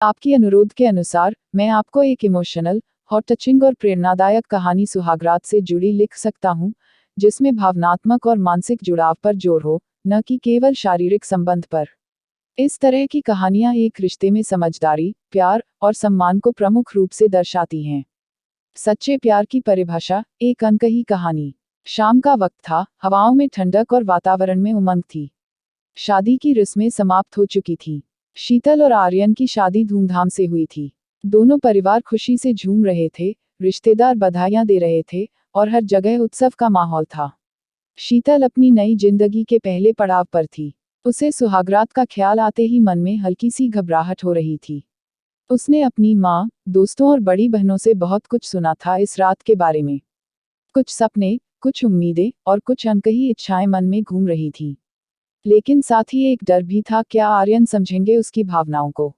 आपकी अनुरोध के अनुसार मैं आपको एक इमोशनल, हॉट टचिंग और प्रेरणादायक कहानी सुहागरात से जुड़ी लिख सकता हूँ, जिसमें भावनात्मक और मानसिक जुड़ाव पर जोर हो, न कि केवल शारीरिक संबंध पर। इस तरह की कहानियां एक रिश्ते में समझदारी, प्यार और सम्मान को प्रमुख रूप से दर्शाती हैं। सच्चे प्यार की परिभाषा। एक अनकही कहानी। शाम का वक्त था, हवाओं में ठंडक और वातावरण में उमंग थी। शादी की रस्में समाप्त हो चुकी थी। शीतल और आर्यन की शादी धूमधाम से हुई थी। दोनों परिवार खुशी से झूम रहे थे, रिश्तेदार बधाइयां दे रहे थे और हर जगह उत्सव का माहौल था। शीतल अपनी नई जिंदगी के पहले पड़ाव पर थी। उसे सुहागरात का ख्याल आते ही मन में हल्की सी घबराहट हो रही थी। उसने अपनी माँ, दोस्तों और बड़ी बहनों से बहुत कुछ सुना था इस रात के बारे में। कुछ सपने, कुछ उम्मीदें और कुछ अनकही इच्छाएं मन में घूम रही थीं। लेकिन साथ ही एक डर भी था, क्या आर्यन समझेंगे उसकी भावनाओं को?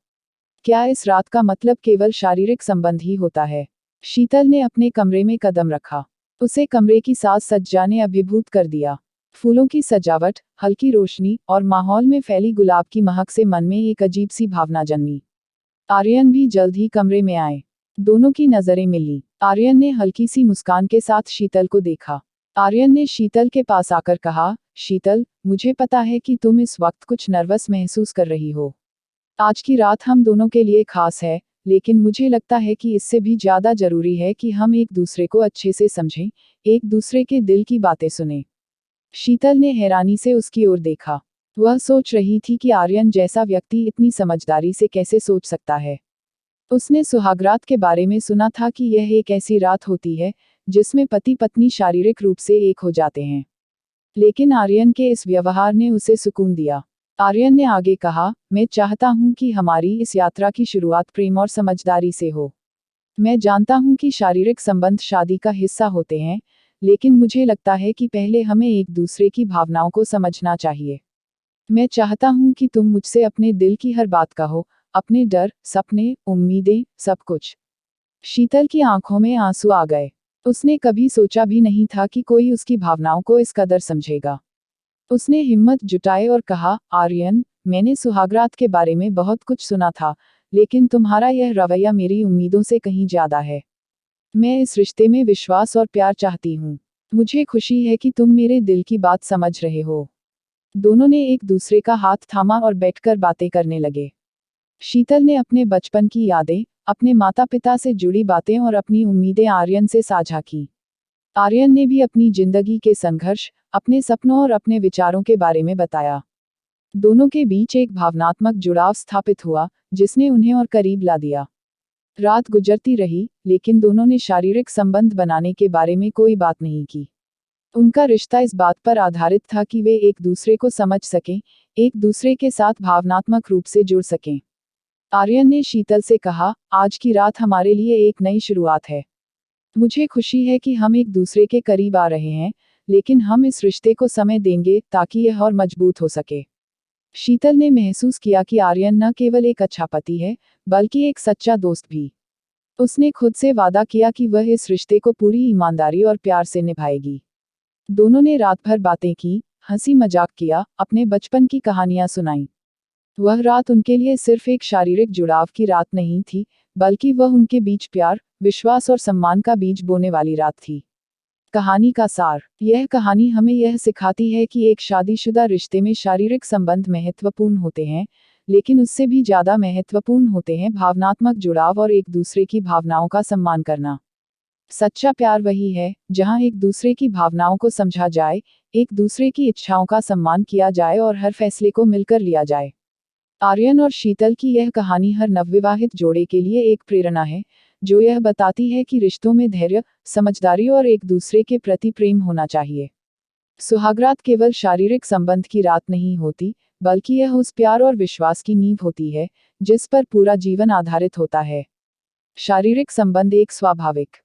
क्या इस रात का मतलब केवल शारीरिक संबंध ही होता है? शीतल ने अपने कमरे में कदम रखा। उसे कमरे की साज सज्जा ने अभिभूत कर दिया। फूलों की सजावट, हल्की रोशनी और माहौल में फैली गुलाब की महक से मन में एक अजीब सी भावना जन्मी। आर्यन भी जल्द ही कमरे में आए। दोनों की नजरें मिली। आर्यन ने हल्की सी मुस्कान के साथ शीतल को देखा। आर्यन ने शीतल के पास आकर कहा, शीतल, मुझे पता है कि तुम इस वक्त कुछ नर्वस महसूस कर रही हो। आज की रात हम दोनों के लिए खास है, लेकिन मुझे लगता है कि इससे भी ज्यादा जरूरी है कि हम एक दूसरे को अच्छे से समझें, एक दूसरे के दिल की बातें सुनें। शीतल ने हैरानी से उसकी ओर देखा। वह सोच रही थी कि आर्यन जैसा व्यक्ति इतनी समझदारी से कैसे सोच सकता है। उसने सुहागरात के बारे में सुना था कि यह एक ऐसी रात होती है जिसमें पति पत्नी शारीरिक रूप से एक हो जाते हैं। लेकिन आर्यन के इस व्यवहार ने उसे सुकून दिया। आर्यन ने आगे कहा, मैं चाहता हूं कि हमारी इस यात्रा की शुरुआत प्रेम और समझदारी से हो। मैं जानता हूं कि शारीरिक संबंध शादी का हिस्सा होते हैं, लेकिन मुझे लगता है कि पहले हमें एक दूसरे की भावनाओं को समझना चाहिए। मैं चाहता हूं कि तुम मुझसे अपने दिल की हर बात कहो, अपने डर, सपने, उम्मीदें, सब कुछ। शीतल की आंखों में आंसू आ गए। उसने कभी सोचा भी नहीं था कि कोई उसकी भावनाओं को इस कदर समझेगा। उसने हिम्मत जुटाई और कहा, आर्यन, मैंने सुहागरात के बारे में बहुत कुछ सुना था, लेकिन तुम्हारा यह रवैया मेरी उम्मीदों से कहीं ज्यादा है। मैं इस रिश्ते में विश्वास और प्यार चाहती हूँ। मुझे खुशी है कि तुम मेरे दिल की बात समझ रहे हो। दोनों ने एक दूसरे का हाथ थामा और बैठकर बातें करने लगे। शीतल ने अपने बचपन की यादें, अपने माता पिता से जुड़ी बातें और अपनी उम्मीदें आर्यन से साझा की। आर्यन ने भी अपनी जिंदगी के संघर्ष, अपने सपनों और अपने विचारों के बारे में बताया। दोनों के बीच एक भावनात्मक जुड़ाव स्थापित हुआ, जिसने उन्हें और करीब ला दिया। रात गुजरती रही, लेकिन दोनों ने शारीरिक संबंध बनाने के बारे में कोई बात नहीं की। उनका रिश्ता इस बात पर आधारित था कि वे एक दूसरे को समझ सकें, एक दूसरे के साथ भावनात्मक रूप से जुड़ सकें। आर्यन ने शीतल से कहा, आज की रात हमारे लिए एक नई शुरुआत है। मुझे खुशी है कि हम एक दूसरे के करीब आ रहे हैं, लेकिन हम इस रिश्ते को समय देंगे ताकि यह और मजबूत हो सके। शीतल ने महसूस किया कि आर्यन न केवल एक अच्छा पति है, बल्कि एक सच्चा दोस्त भी। उसने खुद से वादा किया कि वह इस रिश्ते को पूरी ईमानदारी और प्यार से निभाएगी। दोनों ने रात भर बातें की, हंसी मजाक किया, अपने बचपन की कहानियां सुनाई। वह रात उनके लिए सिर्फ एक शारीरिक जुड़ाव की रात नहीं थी, बल्कि वह उनके बीच प्यार, विश्वास और सम्मान का बीज बोने वाली रात थी। कहानी का सार। यह कहानी हमें यह सिखाती है कि एक शादीशुदा रिश्ते में शारीरिक संबंध महत्वपूर्ण होते हैं, लेकिन उससे भी ज्यादा महत्वपूर्ण होते हैं भावनात्मक जुड़ाव और एक दूसरे की भावनाओं का सम्मान करना। सच्चा प्यार वही है जहां एक दूसरे की भावनाओं को समझा जाए, एक दूसरे की इच्छाओं का सम्मान किया जाए और हर फैसले को मिलकर लिया जाए। आर्यन और शीतल की यह कहानी हर नवविवाहित जोड़े के लिए एक प्रेरणा है, जो यह बताती है कि रिश्तों में धैर्य, समझदारी और एक दूसरे के प्रति प्रेम होना चाहिए। सुहागरात केवल शारीरिक संबंध की रात नहीं होती, बल्कि यह उस प्यार और विश्वास की नींव होती है, जिस पर पूरा जीवन आधारित होता है। शारीरिक संबंध एक स्वाभाविक